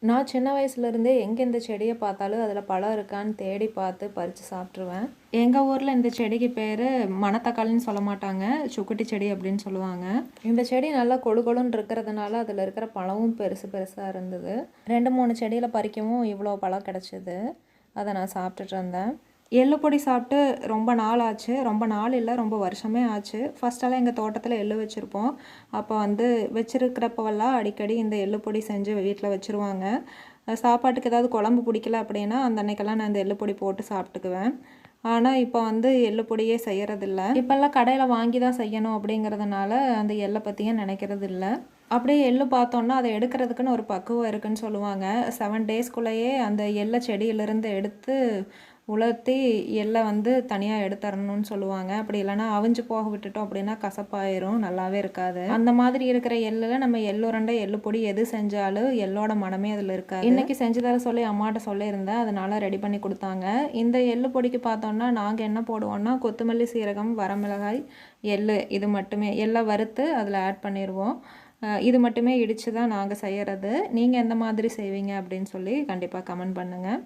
நான் சின்ன வயசுலேருந்தே எங்கே இந்த செடியை பார்த்தாலும் அதில் பழம் இருக்கான்னு தேடி பார்த்து பறித்து சாப்பிட்ருவேன். எங்கள் ஊரில் இந்த செடிக்கு பேர் மணத்தக்காளின்னு சொல்ல மாட்டாங்க, சுக்குட்டி செடி அப்படின்னு சொல்லுவாங்க. இந்த செடி நல்லா கொழு கொழுன்னு இருக்கிறதுனால அதில் இருக்கிற பழமும் பெருசு பெருசாக இருந்தது. 2-3 செடியில் பறிக்கவும் இவ்வளோ பழம் கிடச்சிது. அதை நான் சாப்பிட்டுட்டு இருந்தேன். எள்ளு பொடி சாப்பிட்டு ரொம்ப நாள் ஆச்சு. ரொம்ப நாள் இல்லை, ரொம்ப வருஷமே ஆச்சு. ஃபஸ்ட்டெல்லாம் எங்கள் தோட்டத்தில் எள்ளு வச்சுருப்போம். அப்போ வச்சுருக்கிறப்பவெல்லாம் அடிக்கடி இந்த எள்ளு பொடி செஞ்சு வீட்டில் வச்சுருவாங்க. சாப்பாட்டுக்கு ஏதாவது குழம்பு பிடிக்கல அப்படின்னா அந்த அன்னைக்கெல்லாம் நான் இந்த எள்ளு பொடி போட்டு சாப்பிட்டுக்குவேன். ஆனால் இப்போ எள்ளு பொடியே செய்கிறதில்ல. இப்போல்லாம் கடையில் வாங்கி தான் செய்யணும் அப்படிங்கிறதுனால அந்த எள்ளை பற்றியும் நினைக்கிறது இல்லை. அப்படியே எள்ளு பார்த்தோன்னா அதை எடுக்கிறதுக்குன்னு ஒரு பக்குவம் இருக்குதுன்னு சொல்லுவாங்க. 7 டேஸ்க்குள்ளேயே அந்த எள்ளை செடியிலேருந்து எடுத்து உலர்த்தி எள்ளை தனியாக எடுத்துறணும்னு சொல்லுவாங்க. அப்படி இல்லைனா அவிஞ்சு போக விட்டுட்டோம் அப்படின்னா கசப்பாயிரும், நல்லாவே இருக்காது. அந்த மாதிரி இருக்கிற எள்ளில் நம்ம எள்ளுருண்டை எள்ளு பொடி எது செஞ்சாலும் எள்ளோட மனமே அதில் இருக்காது. இன்றைக்கி செஞ்சு தர சொல்லி அம்மாட்ட சொல்லியிருந்தேன், அதனால் ரெடி பண்ணி கொடுத்தாங்க. இந்த எள்ளு பொடிக்கு பார்த்தோன்னா நாங்கள் என்ன போடுவோன்னா கொத்தமல்லி, சீரகம், வரமிளகாய், எள்ளு இது மட்டுமே. எள்ளை வறுத்து அதில் ஆட் பண்ணிடுவோம். இது மட்டுமே இடித்து தான் நாங்கள் செய்கிறது. நீங்கள் எந்த மாதிரி செய்வீங்க அப்படின்னு சொல்லி கண்டிப்பாக கமெண்ட் பண்ணுங்கள்.